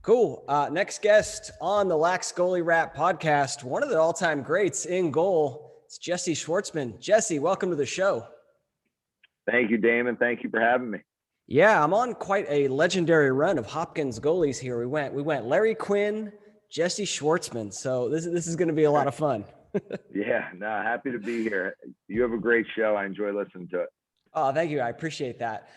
Cool. Next guest on the Lax Goalie Rap podcast, one of the all-time greats in goal. It's Jesse Schwartzman. Jesse, welcome to the show. Thank you, Damon. Thank you for having me. Yeah, I'm on quite a legendary run of Hopkins goalies here. We went Larry Quinn, Jesse Schwartzman. So this is going to be a lot of fun. Yeah, no, happy to be here. You have a great show. I enjoy listening to it. Oh, thank you. I appreciate that.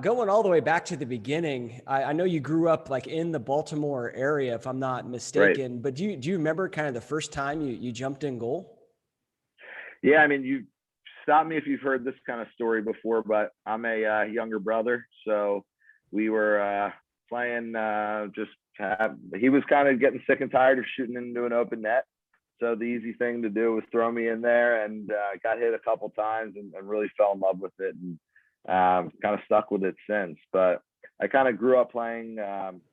Going all the way back to the beginning, I know you grew up like in the Baltimore area, if I'm not mistaken. Right. But do you remember kind of the first time you jumped in goal? Yeah, I mean, you stop me if you've heard this kind of story before, but I'm a younger brother, so we were playing. He was kind of getting sick and tired of shooting into an open net. So the easy thing to do was throw me in there, and got hit a couple times and really fell in love with it, and kind of stuck with it since. But I kind of grew up playing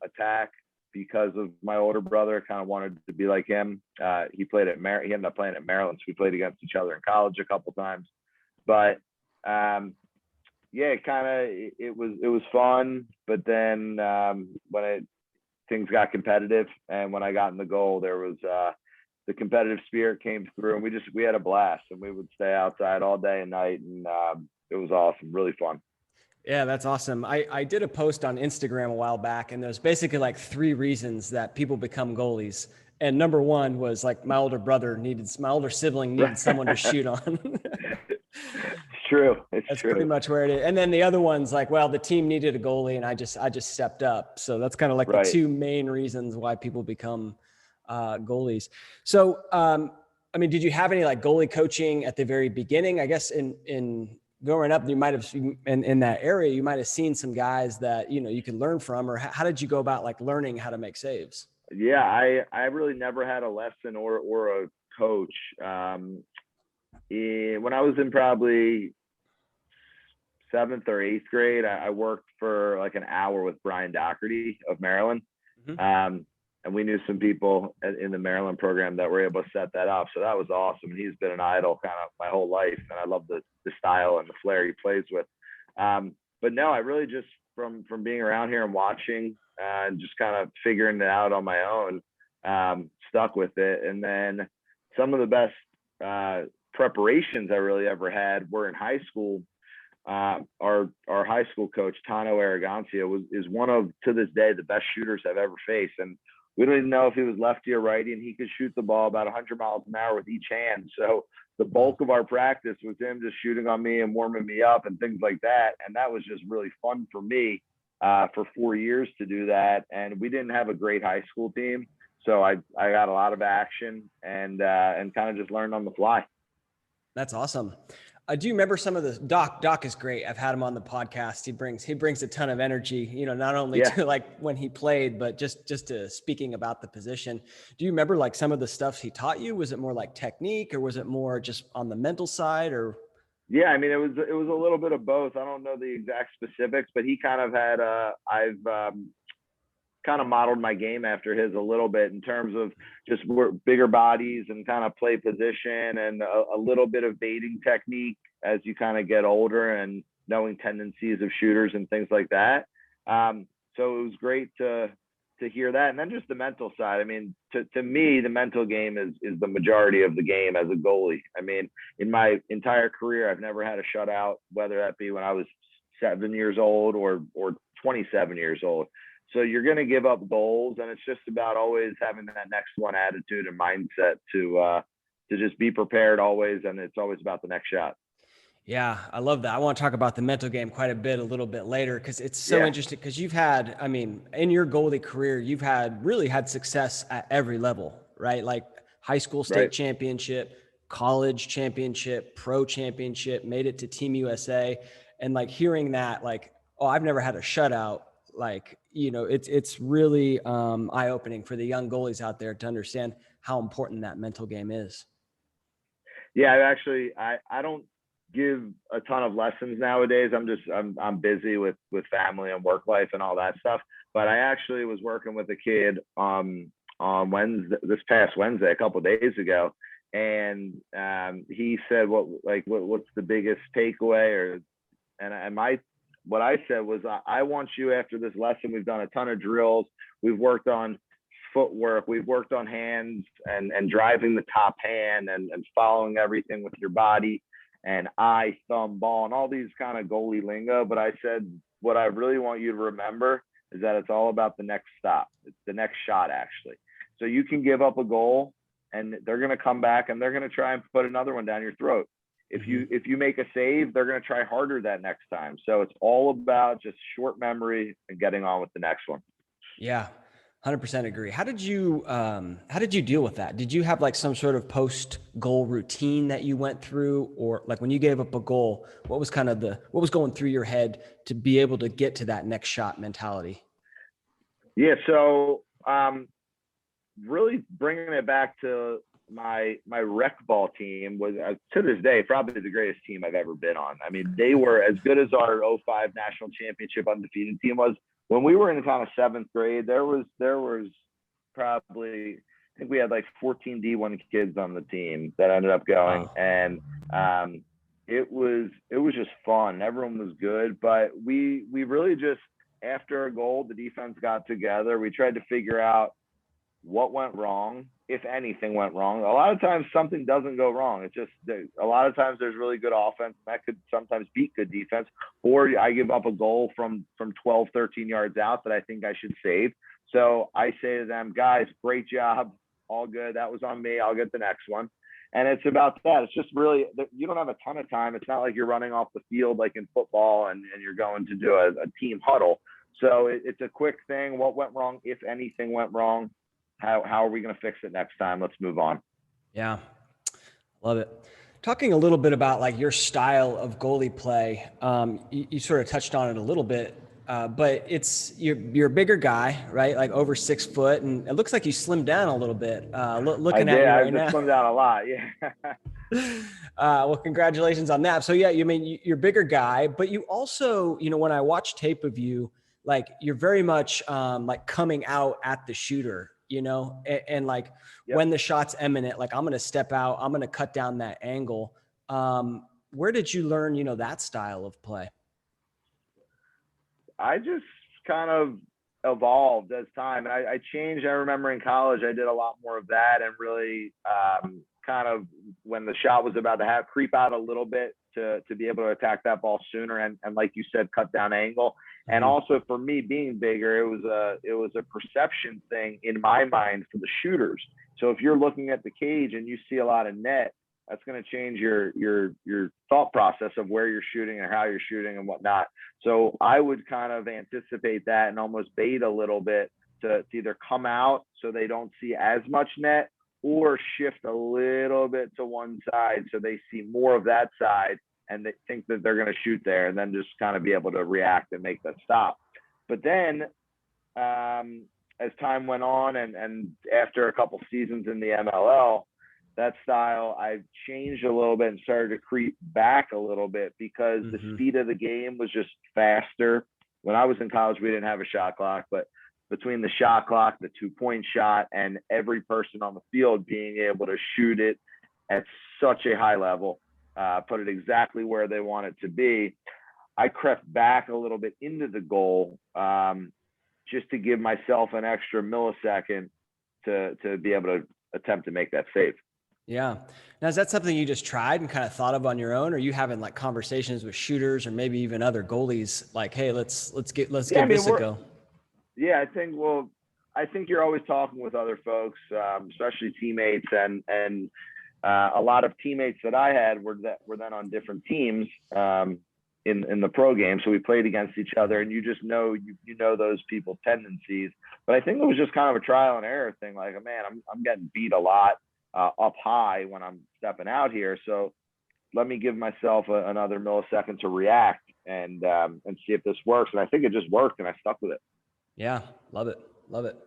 attack because of my older brother. Kind of wanted to be like him. He ended up playing at Maryland, so we played against each other in college a couple times. But yeah, it was fun. But then things got competitive, and when I got in the goal, there was the competitive spirit came through, and we had a blast, and we would stay outside all day and night, and it was awesome, really fun. Yeah, that's awesome. I did a post on Instagram a while back, and there's basically like 3 reasons that people become goalies. And number 1 was like my older sibling needed someone to shoot on. It's true. That's pretty much where it is. And then the other one's like, well, the team needed a goalie, and I just stepped up. So that's kind of like Right. the 2 main reasons why people become goalies. So, I mean, did you have any like goalie coaching at the very beginning? I guess in growing up, you might have in that area, you might have seen some guys that, you could learn from, or how did you go about like learning how to make saves? Yeah, I really never had a lesson or a coach. When I was in probably 7th or 8th grade, I worked for like an hour with Brian Doherty of Maryland. Mm-hmm. And we knew some people in the Maryland program that were able to set that up. So that was awesome. And he's been an idol kind of my whole life. And I love the style and the flair he plays with. But no, I really just from being around here and watching and just kind of figuring it out on my own, stuck with it. And then some of the best preparations I really ever had were in high school. Our high school coach, Tano Arrogancia, is one of, to this day, the best shooters I've ever faced. And we don't even know if he was lefty or righty, and he could shoot the ball about 100 miles an hour with each hand. So the bulk of our practice was him just shooting on me and warming me up and things like that. And that was just really fun for me for 4 years to do that. And we didn't have a great high school team, so I got a lot of action and kind of just learned on the fly. That's awesome. Do you remember some of the Doc is great. I've had him on the podcast. He brings a ton of energy, not only to like when he played, but just to speaking about the position. Do you remember like some of the stuff he taught you? Was it more like technique, or was it more just on the mental side, or? Yeah, I mean, it was a little bit of both. I don't know the exact specifics, but he kind of had I've kind of modeled my game after his a little bit in terms of just bigger bodies and kind of play position and a little bit of baiting technique as you kind of get older and knowing tendencies of shooters and things like that. So it was great to hear that. And then just the mental side. I mean, to me, the mental game is the majority of the game as a goalie. I mean, in my entire career, I've never had a shutout, whether that be when I was 7 years old or 27 years old. So you're going to give up goals, and it's just about always having that next one attitude and mindset to just be prepared always, and it's always about the next shot. Yeah, I love that. I want to talk about the mental game quite a little bit later, because it's so interesting, because you've had, I mean, in your goalie career, you've really had success at every level, right? Like high school state championship, college championship, pro championship, made it to Team USA. And like hearing that, like, oh, I've never had a shutout. Like, it's really eye-opening for the young goalies out there to understand how important that mental game is. Yeah, I don't give a ton of lessons nowadays. I'm busy with family and work life and all that stuff. But I actually was working with a kid on this past Wednesday, a couple of days ago, and he said, what's the biggest takeaway, and my what I said was, I want you, after this lesson, we've done a ton of drills. We've worked on footwork. We've worked on hands and driving the top hand and following everything with your body and eye, thumb, ball, and all these kind of goalie lingo. But I said, what I really want you to remember is that it's all about the next stop. It's the next shot, actually. So you can give up a goal and they're going to come back and they're going to try and put another one down your throat. If you make a save, they're going to try harder that next time. So it's all about just short memory and getting on with the next one. Yeah. 100% agree. How did you deal with that? Did you have like some sort of post goal routine that you went through, or like when you gave up a goal, what was going through your head to be able to get to that next shot mentality? Yeah. So, really bringing it back to my rec ball team was, to this day, probably the greatest team I've ever been on. I mean, they were as good as our 05 national championship undefeated team was. When we were in kind of 7th grade, there was probably, I think we had like 14 D1 kids on the team that ended up going. Wow. And it was just fun. Everyone was good, but we really just, after a goal, the defense got together. We tried to figure out what went wrong, if anything went wrong. A lot of times something doesn't go wrong. It's just a lot of times there's really good offense that could sometimes beat good defense, or I give up a goal from 12, 13 yards out that I think I should save. So I say to them, guys, great job. All good. That was on me. I'll get the next one. And it's about that. It's just really, you don't have a ton of time. It's not like you're running off the field like in football and you're going to do a team huddle. So it's a quick thing. What went wrong, if anything went wrong? How are we going to fix it next time? Let's move on. Yeah. Love it. Talking a little bit about like your style of goalie play. You sort of touched on it a little bit, but you're a bigger guy, right? Like over 6 foot, and it looks like you slimmed down a little bit. Looking at you right now. I slimmed down a lot. Yeah. Well, congratulations on that. So yeah, you mean you're a bigger guy, but you also, when I watch tape of you, like you're very much like coming out at the shooter. And like yep. When the shot's imminent, like I'm going to step out, I'm going to cut down that angle. Where did you learn, that style of play? I just kind of evolved as time. I changed. I remember in college, I did a lot more of that and really kind of when the shot was about to creep out a little bit to be able to attack that ball sooner. And like you said, cut down angle. And also for me being bigger, it was a perception thing in my mind for the shooters. So if you're looking at the cage and you see a lot of net, that's going to change your thought process of where you're shooting and how you're shooting and whatnot. So I would kind of anticipate that and almost bait a little bit to either come out so they don't see as much net, or shift a little bit to one side so they see more of that side and they think that they're going to shoot there, and then just kind of be able to react and make that stop. But then as time went on and after a couple seasons in the MLL, that style I've changed a little bit and started to creep back a little bit because the speed of the game was just faster. When I was in college, we didn't have a shot clock, but between the shot clock, the 2-point shot, and every person on the field being able to shoot it at such a high level, put it exactly where they want it to be, I crept back a little bit into the goal just to give myself an extra millisecond to be able to attempt to make that save. Yeah. Now, is that something you just tried and kind of thought of on your own, or are you having like conversations with shooters or maybe even other goalies like, hey, let's give this a go? Yeah, I think you're always talking with other folks, especially teammates, and a lot of teammates that I had were then on different teams in the pro game, so we played against each other, and you just know you know those people's tendencies. But I think it was just kind of a trial and error thing. Like, man, I'm getting beat a lot up high when I'm stepping out here, so let me give myself another millisecond to react and see if this works. And I think it just worked, and I stuck with it. Yeah. Love it. Love it.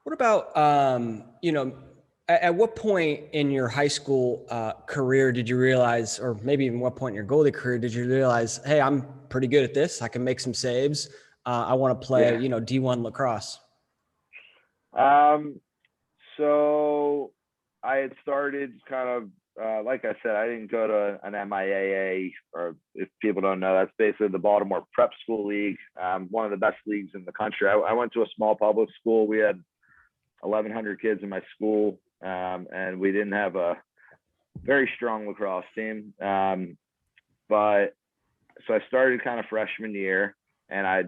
What about, at what point in your high school career did you realize, or maybe even what point in your goalie career did you realize, hey, I'm pretty good at this. I can make some saves. I want to play, D1 lacrosse. So I had started kind of like I said, I didn't go to an MIAA, or if people don't know, that's basically the Baltimore Prep School League, one of the best leagues in the country. I went to a small public school. We had 1,100 kids in my school, and we didn't have a very strong lacrosse team. But so I started kind of freshman year, and I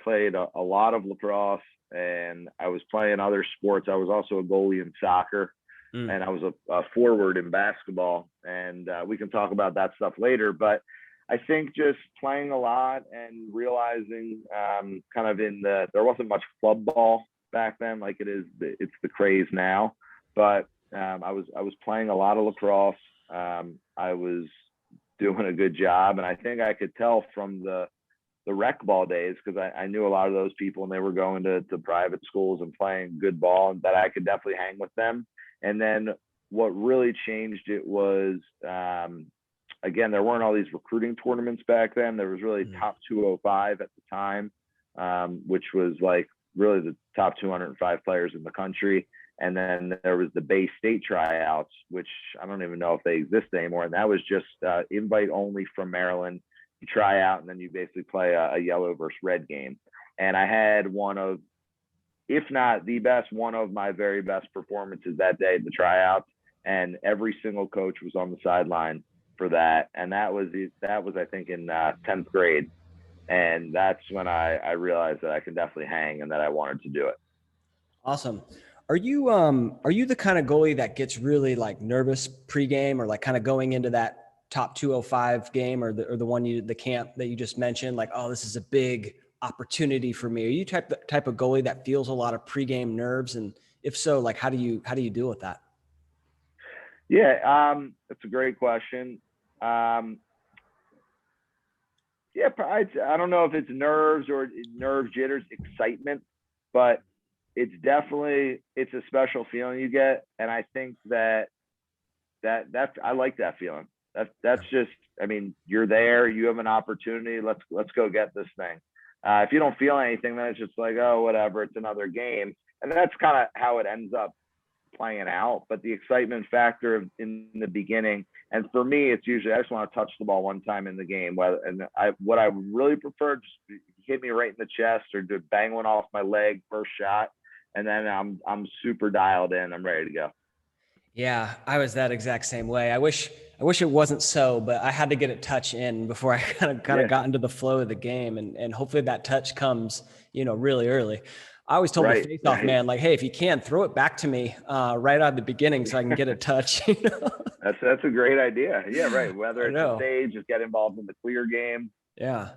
played a lot of lacrosse, and I was playing other sports. I was also a goalie in soccer. And I was a forward in basketball, and we can talk about that stuff later. But I think just playing a lot and realizing kind of there wasn't much club ball back then like it's the craze now. But I was playing a lot of lacrosse. I was doing a good job, and I think I could tell from the rec ball days, because I knew a lot of those people, and they were going to private schools and playing good ball, and that I could definitely hang with them. And then what really changed it was, again, there weren't all these recruiting tournaments back then. There was really top 205 at the time, which was like really the top 205 players in the country. And then there was the Bay State tryouts, which I don't even know if they exist anymore. And that was just invite only from Maryland. You try out, and then you basically play a yellow versus red game. And I had one of, if not the best, one of my very best performances that day at the tryouts, and every single coach was on the sideline for that. And that was I think in 10th grade. And that's when I realized that I could definitely hang and that I wanted to do it. Awesome. Are you the kind of goalie that gets really like nervous pregame, or like kind of going into that top 205 game, or the camp that you just mentioned, like, oh, this is a big opportunity for me? Are you type of goalie that feels a lot of pregame nerves? And if so, like, how do you deal with that? Yeah, that's a great question. Yeah, I don't know if it's nerves or nerve jitters, excitement, but it's a special feeling you get. And I think that I like that feeling. That's just, I mean, you're there, you have an opportunity. Let's go get this thing. If you don't feel anything, then it's just like, oh, whatever, it's another game. And that's kind of how it ends up playing out. But the excitement factor in the beginning, and for me, it's usually I just want to touch the ball one time in the game. What I really prefer, just hit me right in the chest, or do bang one off my leg first shot, and then I'm super dialed in. I'm ready to go. Yeah, I was that exact same way. I wish it wasn't so, but I had to get a touch in before I kind of got into the flow of the game, and hopefully that touch comes, really early. I always told the face-off man, like, hey, if you can, throw it back to me right out of the beginning so I can get a touch. That's a great idea. Yeah, right. Whether it's a stage, just get involved in the clear game. Yeah.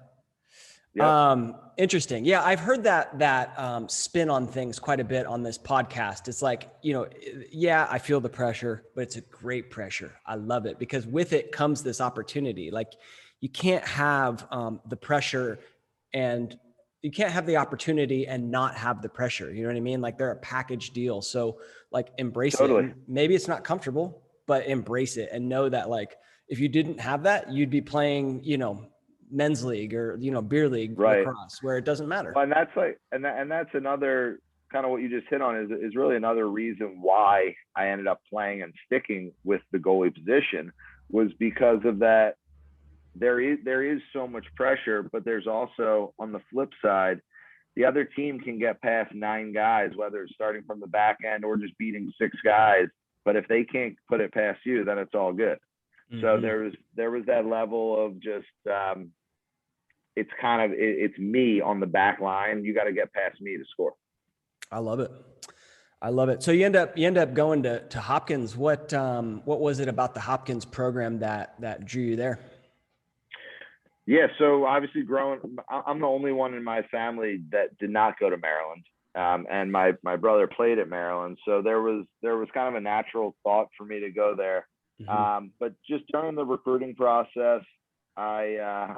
Yep. Interesting. Yeah. I've heard that spin on things quite a bit on this podcast. It's like, yeah, I feel the pressure, but it's a great pressure. I love it, because with it comes this opportunity. Like, you can't have the pressure, and you can't have the opportunity and not have the pressure. You know what I mean? Like, they're a package deal. So like, embrace it. Maybe it's not comfortable, but embrace it, and know that, like, if you didn't have that, you'd be playing, men's league or beer league lacrosse, where it doesn't matter. Well, and that's like, and that's another kind of what you just hit on is really another reason why I ended up playing and sticking with the goalie position, was because of that. There is so much pressure, but there's also, on the flip side, the other team can get past 9 guys, whether it's starting from the back end or just beating 6 guys. But if they can't put it past you, then it's all good. Mm-hmm. So there was that level of just it's me on the back line. You got to get past me to score. I love it. So you end up going to Hopkins. What was it about the Hopkins program that drew you there? Yeah, so obviously I'm the only one in my family that did not go to Maryland. And my brother played at Maryland. So there was kind of a natural thought for me to go there. Mm-hmm. But just during the recruiting process, I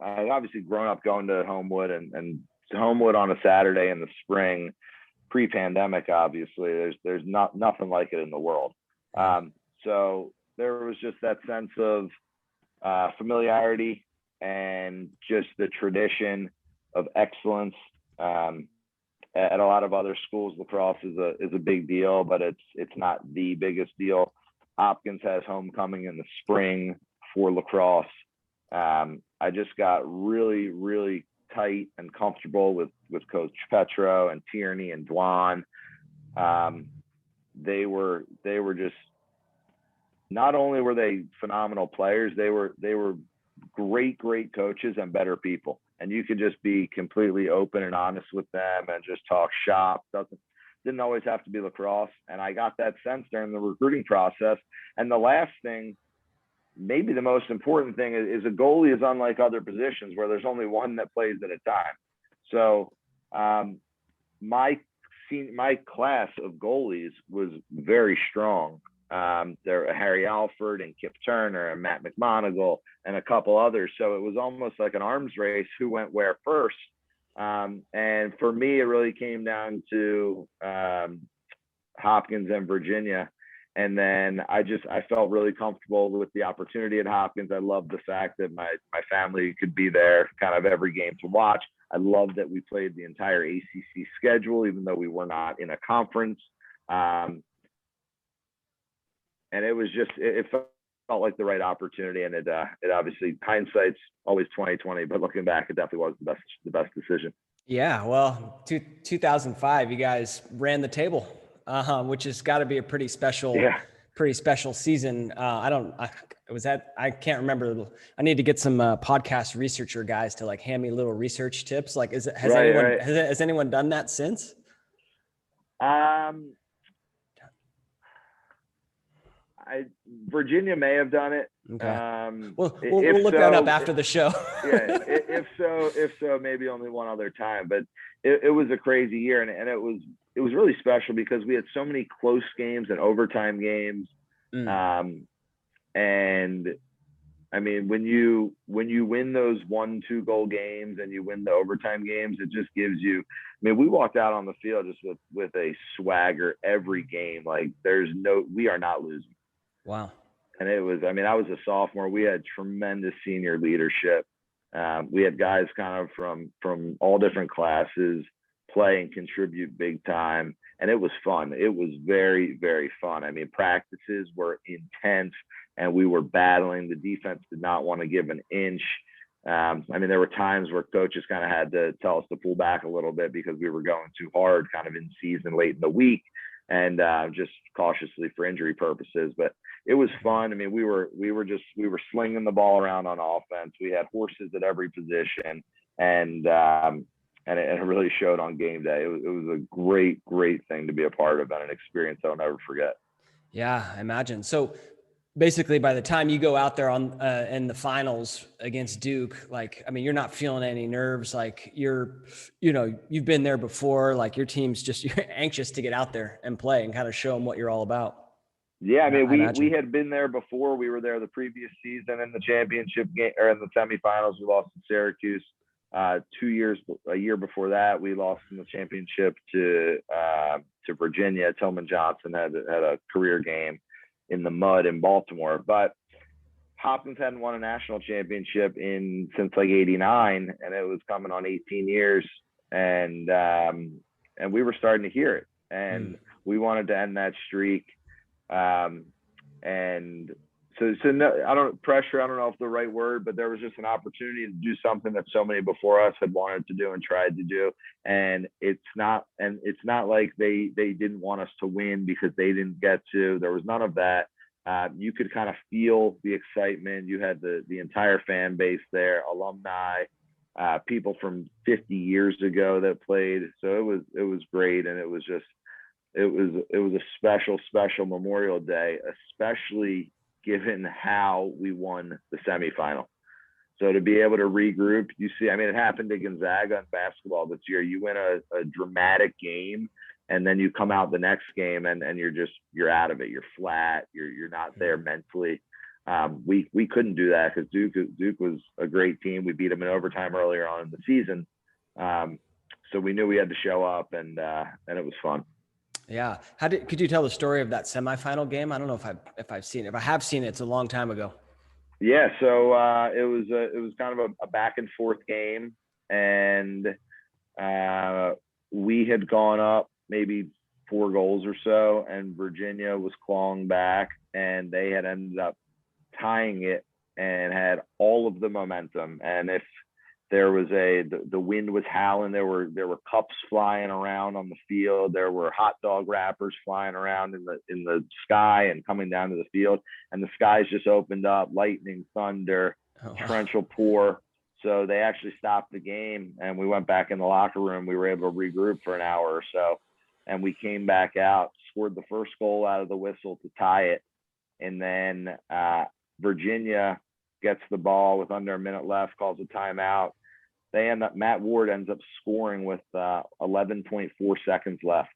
obviously grown up going to Homewood, and Homewood on a Saturday in the spring, pre-pandemic, obviously, there's nothing like it in the world. So there was just that sense of familiarity, and just the tradition of excellence. At a lot of other schools, lacrosse is a big deal, but it's not the biggest deal. Hopkins has homecoming in the spring for lacrosse. I just got really, really tight and comfortable with Coach Petro and Tierney and Dwan. They were just, not only were they phenomenal players, they were great coaches and better people. And you could just be completely open and honest with them and just talk shop. Didn't always have to be lacrosse. And I got that sense during the recruiting process. And the last thing, maybe the most important thing, is a goalie is unlike other positions where there's only one that plays at a time. So my class of goalies was very strong. There were Harry Alford and Kip Turner and Matt McMonigal and a couple others. So it was almost like an arms race, who went where first. And for me, it really came down to Hopkins and Virginia. And then I felt really comfortable with the opportunity at Hopkins. I loved the fact that my family could be there kind of every game to watch. I loved that we played the entire ACC schedule, even though we were not in a conference. And it was just, it felt like the right opportunity. And it obviously, hindsight's always 20/20, but looking back, it definitely was the best decision. Yeah. Well, 2005, you guys ran the table, which has got to be a pretty special season. I can't remember. I need to get some podcast researcher guys to like hand me little research tips. Like, has anyone done that since? Virginia may have done it. Okay. We'll look that up after the show. Yeah. If so, maybe only one other time, but it was a crazy year. And it was really special because we had so many close games and overtime games. And I mean, when you win those 1-2 goal games and you win the overtime games, it just gives you, I mean, we walked out on the field just with a swagger every game. Like we are not losing. Wow. And it was, I mean, I was a sophomore. We had tremendous senior leadership. We had guys kind of from all different classes play and contribute big time. And it was fun. It was very, very fun. I mean, practices were intense and we were battling. The defense did not want to give an inch. I mean, there were times where coaches kind of had to tell us to pull back a little bit because we were going too hard kind of in season late in the week, and just cautiously for injury purposes. But it was fun. I mean, we were slinging the ball around on offense. We had horses at every position, and it really showed on game day. It was a great thing to be a part of and an experience I'll never forget. Yeah, I imagine. So basically, by the time you go out there in the finals against Duke, like, I mean, you're not feeling any nerves. Like you've been there before. Like your team's you're anxious to get out there and play and kind of show them what you're all about. Yeah, I mean, we had been there before. We were there the previous season in the championship game or in the semifinals. We lost to Syracuse. A year before that, we lost in the championship to Virginia. Tillman Johnson had a career game in the mud in Baltimore. But Hopkins hadn't won a national championship since like '89, and it was coming on 18 years. And we were starting to hear it, and we wanted to end that streak. And so no, pressure, I don't know if the right word, but there was just an opportunity to do something that so many before us had wanted to do and tried to do. And it's not like they didn't want us to win because they didn't get to. There was none of that. You could kind of feel the excitement. You had the entire fan base there, alumni, people from 50 years ago that played. So it was great. And it was a special Memorial Day, especially given how we won the semifinal. So to be able to regroup, you see, I mean, it happened to Gonzaga in basketball this year. You win a dramatic game, and then you come out the next game and you're out of it. You're flat. You're not there mentally. We couldn't do that because Duke was a great team. We beat them in overtime earlier on in the season. So we knew we had to show up, and it was fun. Yeah. Could you tell the story of that semifinal game? I don't know if I've seen it. If I have seen it, it's a long time ago. Yeah. So it was kind of a back and forth game, and we had gone up maybe 4 goals or so, and Virginia was clawing back, and they had ended up tying it and had all of the momentum. And if there was the wind was howling, there were cups flying around on the field, there were hot dog wrappers flying around in the sky and coming down to the field, and the skies just opened up, lightning, thunder, torrential pour. So they actually stopped the game, and we went back in the locker room. We were able to regroup for an hour or so, and we came back out, scored the first goal out of the whistle to tie it. And then Virginia gets the ball with under a minute left, calls a timeout. Matt Ward ends up scoring with 11.4 seconds left.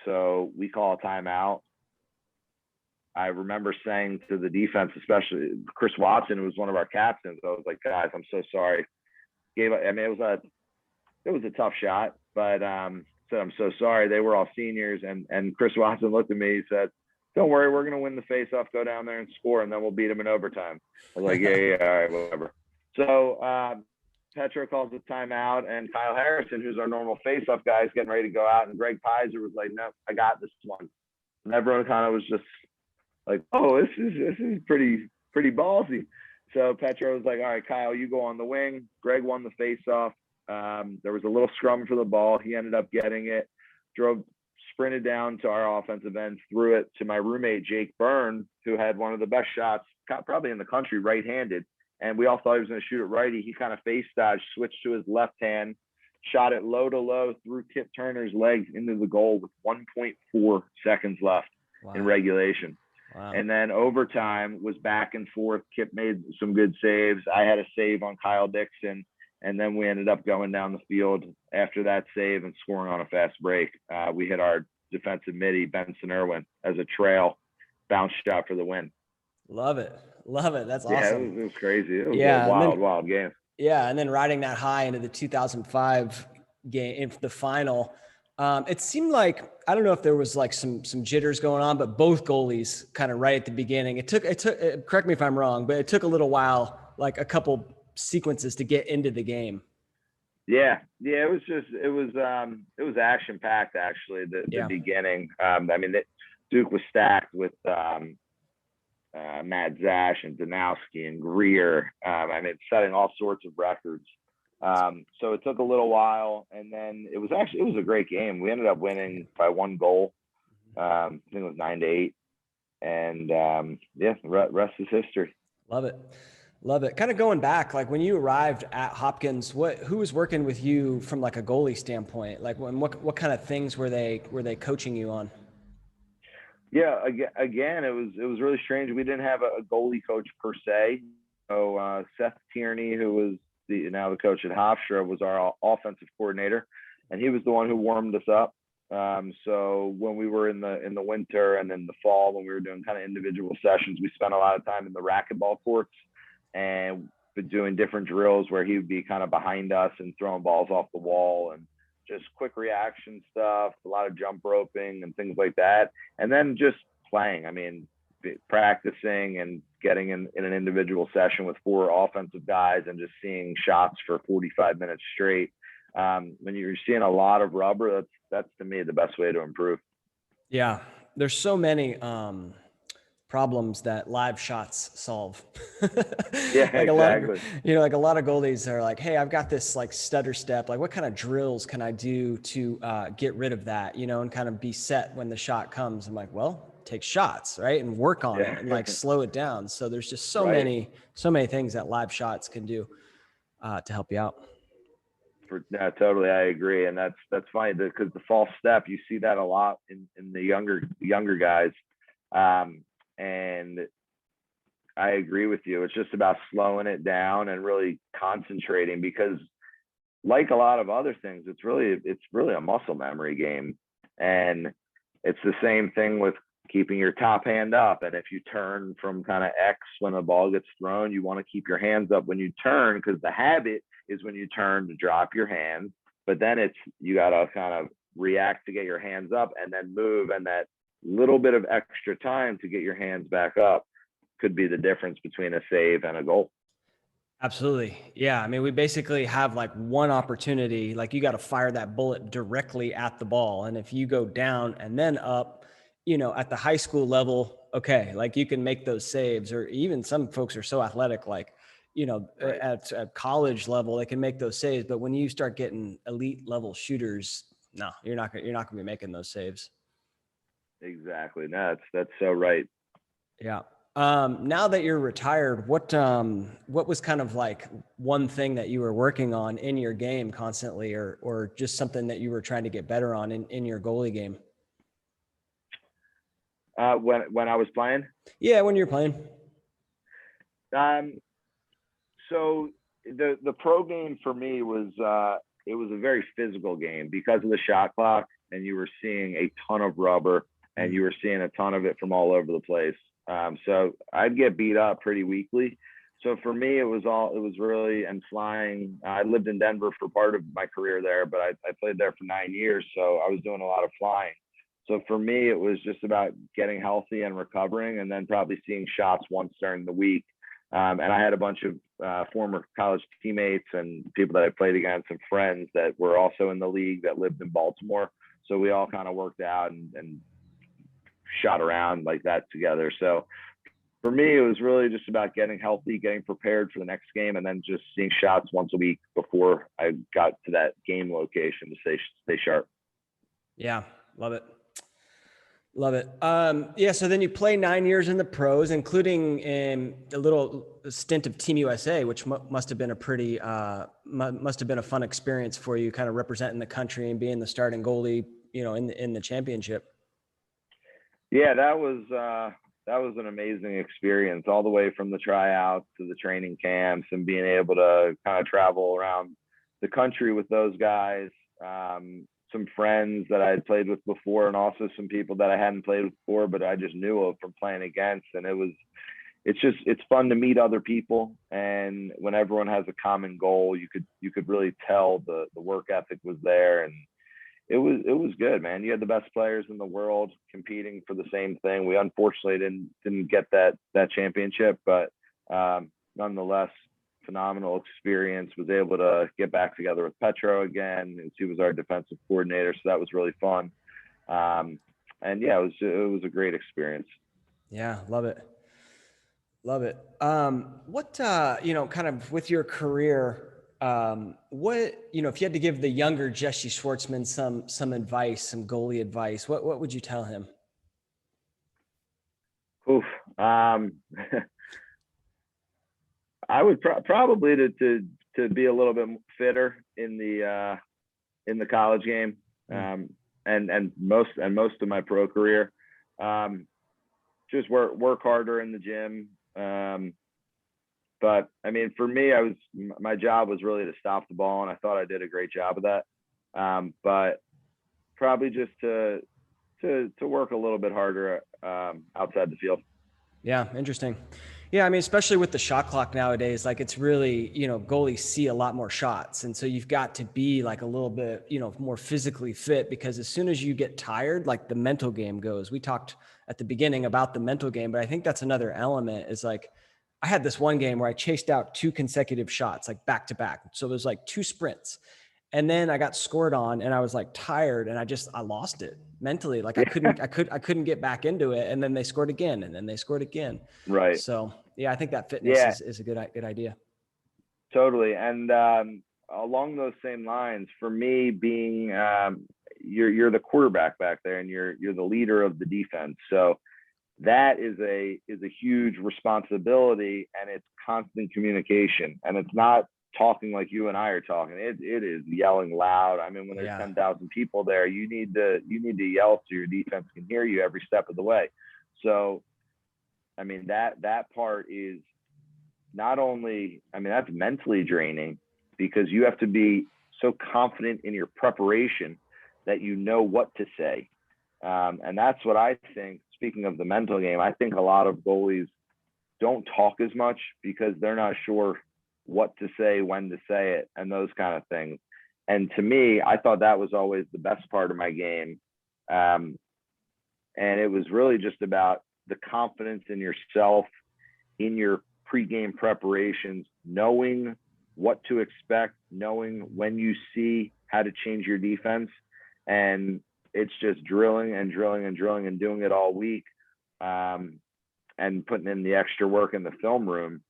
So we call a timeout. I remember saying to the defense, especially Chris Watson, who was one of our captains, I was like, guys, I'm so sorry. It was a tough shot, but said, I'm so sorry. They were all seniors. And Chris Watson looked at me, he said, don't worry, we're going to win the face-off, go down there and score, and then we'll beat them in overtime. I was like, yeah, all right, whatever. So Petro calls a timeout, and Kyle Harrison, who's our normal face-off guy, is getting ready to go out, and Greg Pizer was like, no, I got this one. And everyone kind of was just like, oh, this is pretty ballsy. So Petro was like, all right, Kyle, you go on the wing. Greg won the face-off. There was a little scrum for the ball. He ended up getting it, sprinted down to our offensive end, threw it to my roommate, Jake Byrne, who had one of the best shots probably in the country, right-handed. And we all thought he was going to shoot it righty. He kind of face dodged, switched to his left hand, shot it low to low through Kip Turner's legs into the goal with 1.4 seconds left in regulation. Wow. And then overtime was back and forth. Kip made some good saves. I had a save on Kyle Dixon. And then we ended up going down the field after that save and scoring on a fast break. We hit our defensive midi, Benson Irwin, as a trail bounce shot for the win. Love it. That's awesome. Yeah, it was crazy. It was a wild game. Yeah, and then riding that high into the 2005 game, into the final, it seemed like, I don't know if there was like some jitters going on, but both goalies kind of right at the beginning. It took, correct me if I'm wrong, but it took a little while, like a couple sequences to get into the game. Yeah, it was action packed actually. The beginning. Duke was stacked with Matt Zash and Danowski and Greer. Setting all sorts of records. So it took a little while, and then it was a great game. We ended up winning by 1 goal. I think it was 9-8, and rest is history. Love it. Kind of going back, like when you arrived at Hopkins, who was working with you from like a goalie standpoint? Like what kind of things were they coaching you on? Yeah, again, it was really strange. We didn't have a goalie coach per se. So Seth Tierney, who was now the coach at Hofstra, was our offensive coordinator, and he was the one who warmed us up. So when we were in the winter and in the fall, when we were doing kind of individual sessions, we spent a lot of time in the racquetball courts and doing different drills where he would be kind of behind us and throwing balls off the wall and just quick reaction stuff, a lot of jump roping and things like that. And then just playing, practicing and getting in an individual session with 4 offensive guys and just seeing shots for 45 minutes straight. When you're seeing a lot of rubber, that's to me the best way to improve. Yeah. There's so many problems that live shots solve. Yeah, like exactly. Like a lot of goalies are like, hey, I've got this like stutter step. Like what kind of drills can I do to get rid of that, and kind of be set when the shot comes? I'm like, well, take shots, right? And work on it and like slow it down. So there's just so many things that live shots can do to help you out. Totally. I agree. And that's funny because the false step, you see that a lot in the younger guys. And I agree with you. It's just about slowing it down and really concentrating, because like a lot of other things, it's really a muscle memory game. And it's the same thing with keeping your top hand up. And if you turn from kind of X when the ball gets thrown, you want to keep your hands up when you turn, because the habit is when you turn to drop your hands. But then you got to kind of react to get your hands up and then move. And that little bit of extra time to get your hands back up could be the difference between a save and a goal. Absolutely. Yeah. I mean, we basically have like one opportunity, like you got to fire that bullet directly at the ball. And if you go down and then up, at the high school level, okay, like you can make those saves, or even some folks are so athletic, like, Right. at college level, they can make those saves. But when you start getting elite level shooters, no, you're not gonna be making those saves. Exactly. No, that's so right. Yeah. Now that you're retired, what was kind of like one thing that you were working on in your game constantly, or just something that you were trying to get better on in your goalie game? When I was playing, Yeah, when you're playing. um, so the pro game for me was it was a very physical game because of the shot clock, and you were seeing a ton of rubber, and Mm. you were seeing a ton of it from all over the place. So I'd get beat up pretty weakly. So for me, it was really, and flying. I lived in Denver for part of my career there, but I played there for 9 years, so I was doing a lot of flying. So for me, it was just about getting healthy and recovering, and then probably seeing shots once during the week. And I had a bunch of former college teammates and people that I played against and friends that were also in the league that lived in Baltimore. So we all kind of worked out and shot around like that together. So for me, it was really just about getting healthy, getting prepared for the next game, and then just seeing shots once a week before I got to that game location to stay sharp. Yeah, love it. Love it. Yeah. So then you play 9 years in the pros, including a little stint of Team USA, which must have been a pretty, must have been a fun experience for you, kind of representing the country and being the starting goalie, in the championship. Yeah, that was an amazing experience, all the way from the tryouts to the training camps and being able to kind of travel around the country with those guys. Some friends that I had played with before, and also some people that I hadn't played with before, but I just knew of from playing against. And it's fun to meet other people, and when everyone has a common goal, you could really tell the work ethic was there, and it was good, man. You had the best players in the world competing for the same thing. We unfortunately didn't get that championship, but nonetheless, phenomenal experience. Was able to get back together with Petro again, and he was our defensive coordinator, so that was really fun. And yeah, it was a great experience. Yeah. Love it. Love it. What, kind of with your career, what, if you had to give the younger Jesse Schwartzman some advice, some goalie advice, what would you tell him? Oof. Um, I would probably to be a little bit fitter in the college game, Mm. and most of my pro career. Um, just work harder in the gym. But I mean, for me, my job was really to stop the ball, and I thought I did a great job of that. But probably just to work a little bit harder outside the field. Yeah, interesting. Yeah, I mean, especially with the shot clock nowadays, like it's really, goalies see a lot more shots. And so you've got to be like a little bit, more physically fit, because as soon as you get tired, like the mental game goes. We talked at the beginning about the mental game, but I think that's another element is like I had this one game where I chased out two consecutive shots, like back to back. So it was like two sprints. And then I got scored on and I was like tired and I lost it mentally. Like Yeah, I couldn't get back into it. And then they scored again and then they scored again. right. So yeah, I think that fitness Yeah, is a good idea. totally. And along those same lines, for me, being you're the quarterback back there, and you're the leader of the defense. So that is a huge responsibility, and it's constant communication, and it's not talking like you and I are talking. It is yelling loud. I mean, when there's Yeah. 10,000 people there, you need to yell so your defense can hear you every step of the way. So I mean, that part is not only, I mean, that's mentally draining, because you have to be so confident in your preparation that you know what to say. And that's what I think. Speaking of the mental game, I think a lot of goalies don't talk as much because they're not sure what to say, when to say it, and those kind of things. And to me, I thought that was always the best part of my game. Um, and it was really just about the confidence in yourself, in your pregame preparations, knowing what to expect, knowing when you see how to change your defense. And it's just drilling and drilling and drilling and doing it all week, and putting in the extra work in the film room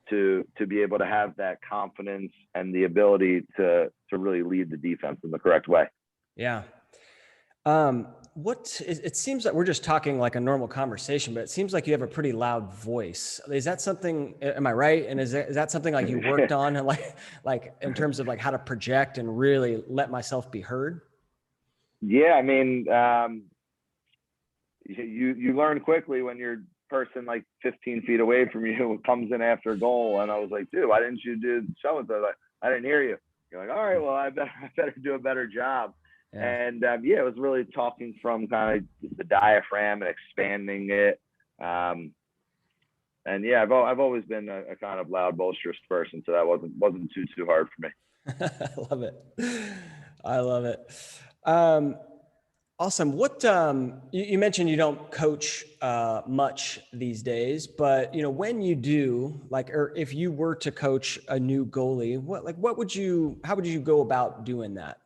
to be able to have that confidence and the ability to really lead the defense in the correct way. Yeah. It seems like we're just talking like a normal conversation, but it seems like you have a pretty loud voice. Is that something, am I right? And is that something like you worked on, and like in terms of like how to project and really let myself be heard? Yeah. I mean, you learn quickly when your person like 15 feet away from you comes in after a goal. And I was like, dude, why didn't you do so-and-so? Like, I didn't hear you. You're like, all right, well, I better do a better job. Yeah. And it was really talking from kind of the diaphragm and expanding it. And yeah, I've always been a kind of loud, boisterous person, so that wasn't too hard for me. I love it. I love it. Awesome. What you mentioned you don't coach much these days, but when you do, like, or if you were to coach a new goalie, how would you go about doing that?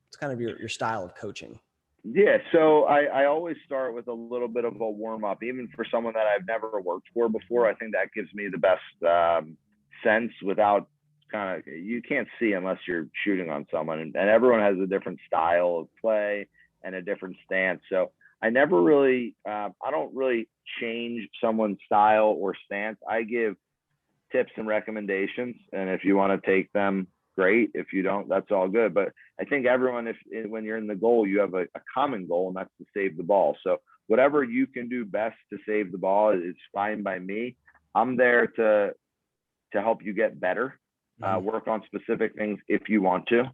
It's kind of your style of coaching. Yeah, so I always start with a little bit of a warm up, even for someone that I've never worked for before. I think that gives me the best sense without you can't see unless you're shooting on someone, and everyone has a different style of play and a different stance. So I never really, I don't really change someone's style or stance. I give tips and recommendations, and if you want to take them, great. If you don't, that's all good. But I think everyone, when you're in the goal, you have a common goal, and that's to save the ball. So whatever you can do best to save the ball is fine by me. I'm there to help you get better, work on specific things if you want to.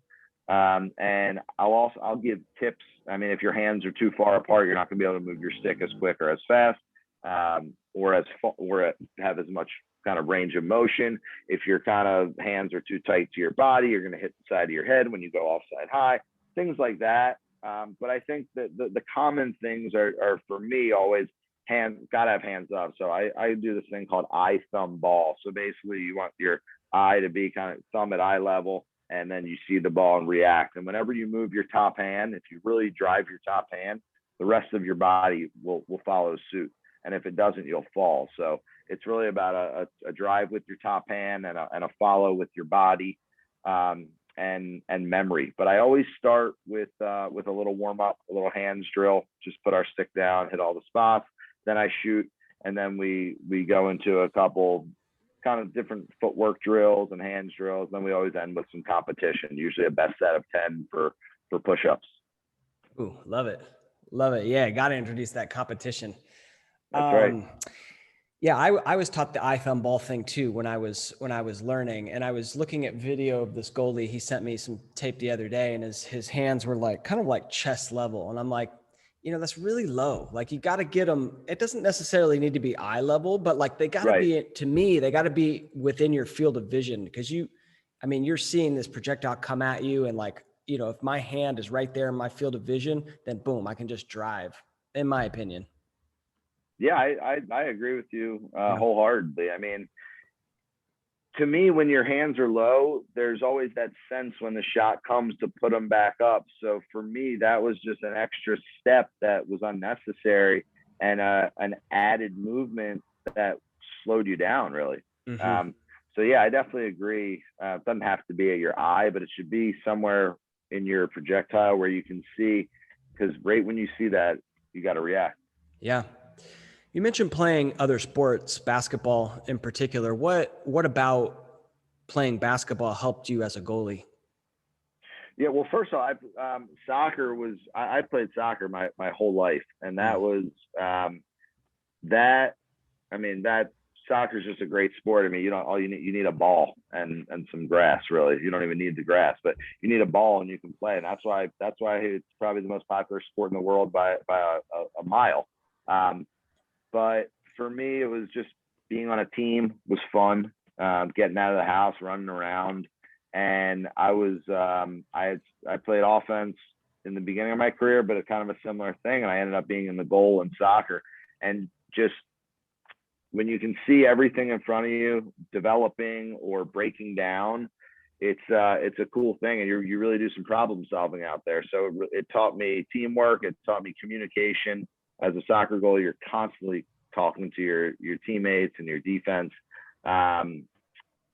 And I'll give tips. I mean, if your hands are too far apart, you're not going to be able to move your stick as quick or as fast, or have as much kind of range of motion. If your kind of hands are too tight to your body, you're going to hit the side of your head when you go offside high, things like that. But I think that the common things are for me always gotta have hands up. So I do this thing called eye thumb ball. So basically you want your eye to be kind of thumb at eye level, and then you see the ball and react. And whenever you move your top hand, if you really drive your top hand, the rest of your body will follow suit. And if it doesn't, you'll fall. So it's really about a drive with your top hand and a follow with your body, and memory. But I always start with a little warm up, a little hands drill. Just put our stick down, hit all the spots. Then I shoot, and then we go into a couple kind of different footwork drills and hands drills. Then we always end with some competition, usually a best set of 10 for push-ups. Ooh, love it. Love it. Yeah, got to introduce that competition. That's right. Yeah, I was taught the eye thumb ball thing too when I was learning, and I was looking at video of this goalie. He sent me some tape the other day, and his hands were like kind of like chest level, and I'm like, that's really low. Like, you got to get them. It doesn't necessarily need to be eye level, but like they got to be, to me, they got to be within your field of vision, because you're seeing this projectile come at you, and like, if my hand is right there in my field of vision, then boom, I can just drive, in my opinion. Yeah, I agree with you wholeheartedly. I mean, to me, when your hands are low, there's always that sense when the shot comes to put them back up. So for me, that was just an extra step that was unnecessary, and an added movement that slowed you down, really. Mm-hmm. So yeah, I definitely agree. It doesn't have to be at your eye, but it should be somewhere in your projectile where you can see, because right when you see that, you got to react. Yeah. You mentioned playing other sports, basketball in particular. What about playing basketball helped you as a goalie? Yeah, well, first of all, soccer was, I played soccer my whole life, and that was that soccer is just a great sport. I mean, you need a ball and some grass, really. You don't even need the grass, but you need a ball and you can play. And that's why it's probably the most popular sport in the world by a mile. But for me, it was just being on a team was fun, getting out of the house, running around. And I played offense in the beginning of my career, but it's kind of a similar thing. And I ended up being in the goal in soccer, and just when you can see everything in front of you developing or breaking down, it's a cool thing, and you really do some problem solving out there. So it taught me teamwork. It taught me communication. As a soccer goalie, you're constantly talking to your teammates and your defense, and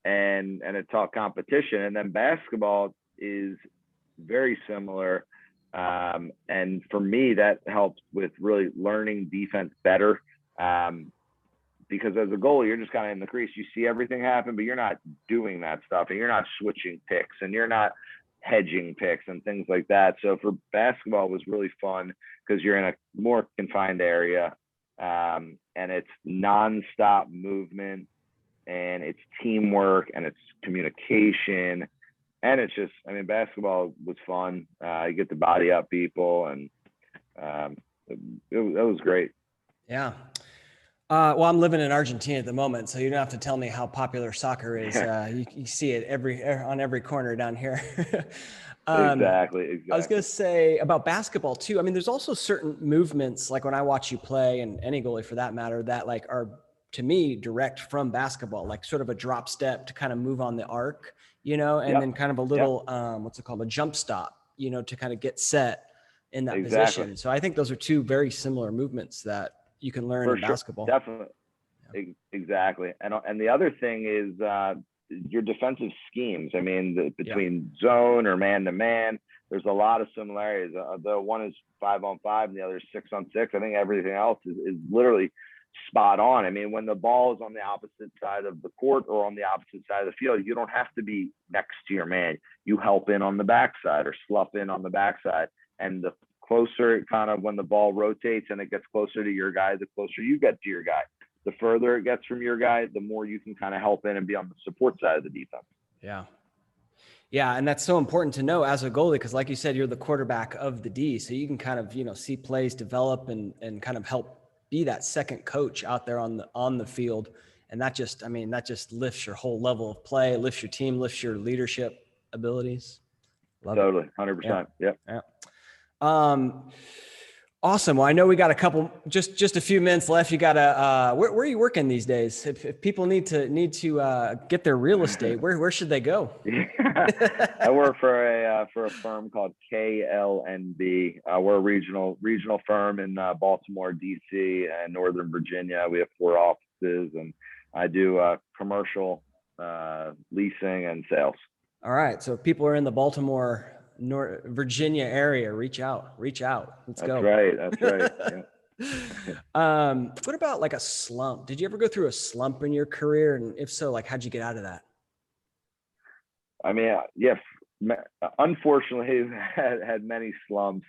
it taught competition. And then basketball is very similar, and for me, that helped with really learning defense better. Because as a goalie, you're just kind of in the crease. You see everything happen, but you're not doing that stuff, and you're not switching picks, and you're not hedging picks and things like that. So for basketball, it was really fun because you're in a more confined area, and it's nonstop movement, and it's teamwork, and it's communication, and it's just, I mean, basketball was fun. You get to body up people, and it was great. Yeah. Well, I'm living in Argentina at the moment, so you don't have to tell me how popular soccer is. You see it on every corner down here. Exactly. I was going to say about basketball too. I mean, there's also certain movements, like when I watch you play, and any goalie for that matter, that like are, to me, direct from basketball, like sort of a drop step to kind of move on the arc, and then kind of a little, what's it called? A jump stop, to kind of get set in that position. So I think those are two very similar movements that you can learn in basketball. Definitely. Yeah. Exactly. And the other thing is your defensive schemes. I mean, between zone or man to man, there's a lot of similarities. The one is 5-on-5 and the other is 6-on-6. I think everything else is literally spot on. I mean, when the ball is on the opposite side of the court or on the opposite side of the field, you don't have to be next to your man. You help in on the backside or slough in on the backside. And the closer it kind of, when the ball rotates and it gets closer to your guy, the closer you get to your guy. The further it gets from your guy, the more you can kind of help in and be on the support side of the defense. Yeah. Yeah. And that's so important to know as a goalie, because like you said, you're the quarterback of the D. So you can kind of, see plays develop and kind of help be that second coach out there on the field. And that just lifts your whole level of play, lifts your team, lifts your leadership abilities. Totally. 100%. Yep. Yeah. Awesome. Well, I know we got just a few minutes left. You got where are you working these days? If people need to get their real estate, where should they go? I work for a firm called KLNB. We're a regional firm in Baltimore, DC, and Northern Virginia. We have 4 offices, and I do commercial leasing and sales. All right. So if people are in the Baltimore, Virginia area, reach out. Let's go. That's right. Yeah. What about like a slump? Did you ever go through a slump in your career? And if so, like, how'd you get out of that? I mean, yeah, unfortunately had many slumps.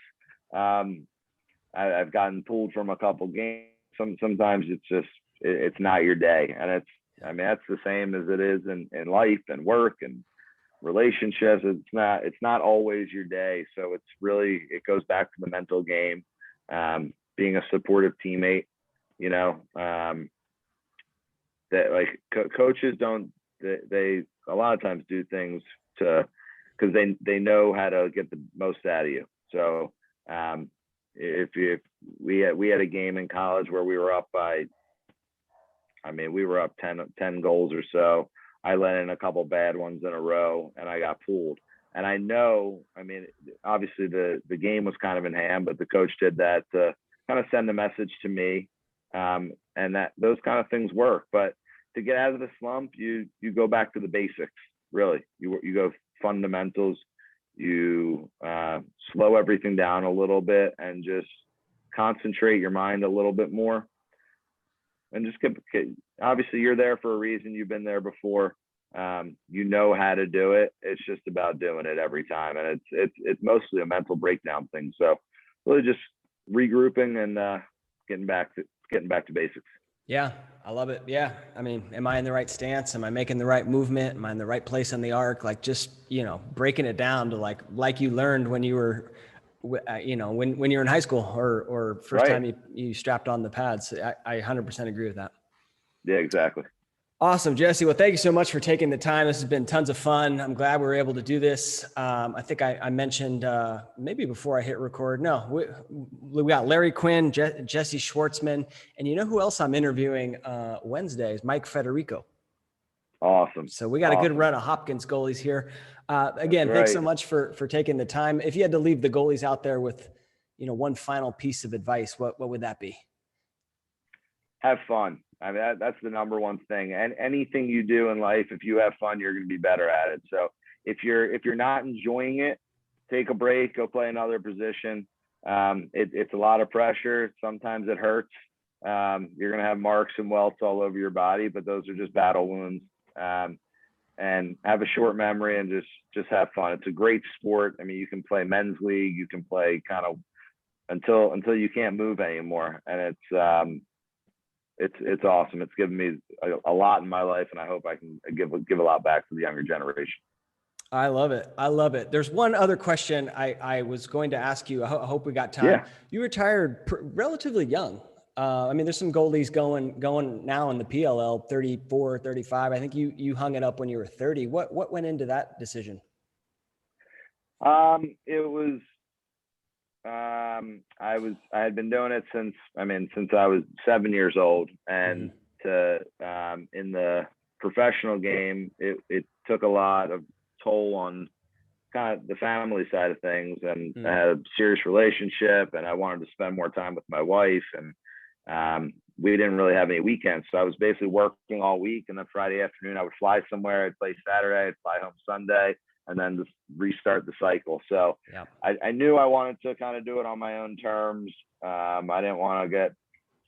I've gotten pulled from a couple games. Sometimes it's not your day. And that's the same as it is in life and work and relationships. It's not always your day. So it goes back to the mental game, being a supportive teammate, that like coaches they a lot of times do things because they know how to get the most out of you. So if we had a game in college where we were up by, we were up 10 goals or so. I let in a couple bad ones in a row and I got pulled. And I know, obviously the game was kind of in hand, but the coach did that to kind of send a message to me. And that those kind of things work. But to get out of the slump, you go back to the basics, really. You go fundamentals, you slow everything down a little bit and just concentrate your mind a little bit more. And just obviously you're there for a reason. You've been there before. You know how to do it. It's just about doing it every time. And it's mostly a mental breakdown thing. So really just regrouping and getting back to basics. Yeah, I love it. Yeah. Am I in the right stance? Am I making the right movement? Am I in the right place on the arc? Like just, breaking it down to like you learned when you were, when you're in high school or first time you strapped on the pads. I 100% agree with that. Yeah, exactly. Awesome, Jesse. Well, thank you so much for taking the time. This has been tons of fun. I'm glad we were able to do this. I think I mentioned maybe before I hit record. No, we got Larry Quinn, Jesse Schwartzman, and you know who else I'm interviewing Wednesday is Mike Federico. Awesome. So we got a good run of Hopkins goalies here. Again, thanks so much for taking the time. If you had to leave the goalies out there with, one final piece of advice, what would that be? Have fun. I mean, that's the number one thing. And anything you do in life, if you have fun, you're going to be better at it. So if you're not enjoying it, take a break, go play another position. It's a lot of pressure. Sometimes it hurts. You're going to have marks and welts all over your body, but those are just battle wounds. And have a short memory and just have fun. It's a great sport. I mean, you can play men's league, you can play kind of until you can't move anymore. And it's awesome. It's given me a lot in my life, and I hope I can give a lot back to the younger generation. I love it. I love it. There's one other question I was going to ask you. I hope we got time. Yeah. You retired relatively young. I mean, there's some goalies going now in the PLL, 34, 35. I think you hung it up when you were 30. What went into that decision? It was, I had been doing it since I was 7 years old, and in the professional game, it took a lot of toll on kind of the family side of things, and I had a serious relationship, and I wanted to spend more time with my wife, and we didn't really have any weekends. So I was basically working all week, and then Friday afternoon I would fly somewhere, I'd play Saturday, I'd fly home Sunday, and then just restart the cycle. So I knew I wanted to kind of do it on my own terms. I didn't want to get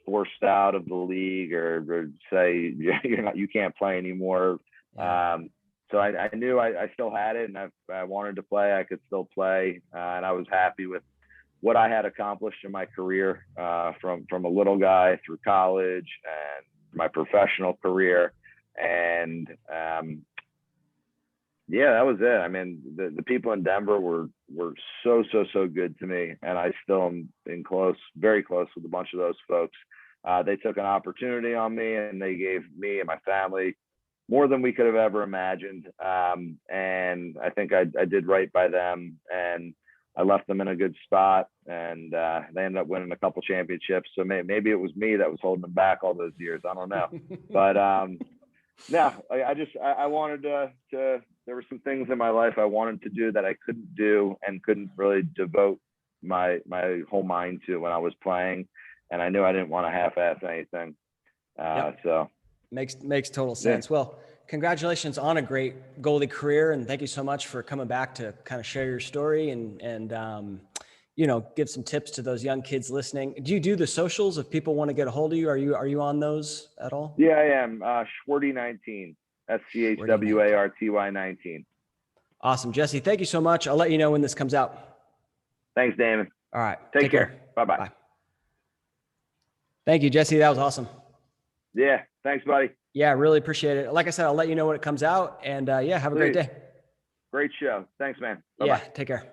forced out of the league or say you can't play anymore. So I knew I still had it, and I wanted to play. I could still play, and I was happy with what I had accomplished in my career, from a little guy through college and my professional career. And that was it. I mean, the people in Denver were so good to me, and I still am very close with a bunch of those folks. They took an opportunity on me, and they gave me and my family more than we could have ever imagined. And I think I did right by them, and I left them in a good spot, and they ended up winning a couple championships. So maybe it was me that was holding them back all those years. I don't know. But no, I wanted to, there were some things in my life I wanted to do that I couldn't do and couldn't really devote my whole mind to when I was playing. And I knew I didn't want to half-ass anything. So makes total sense. Yeah. Well, congratulations on a great goalie career, and thank you so much for coming back to kind of share your story and give some tips to those young kids listening. Do you do the socials if people want to get a hold of you? Are you on those at all? Yeah, I am. Schwarty19, SCHWARTY 19. Awesome, Jesse. Thank you so much. I'll let you know when this comes out. Thanks, Damon. All right. Take care. Bye-bye. Bye. Thank you, Jesse. That was awesome. Yeah. Thanks, buddy. Yeah, really appreciate it. Like I said, I'll let you know when it comes out, and have a great day. Great show. Thanks, man. Bye-bye. Yeah, take care.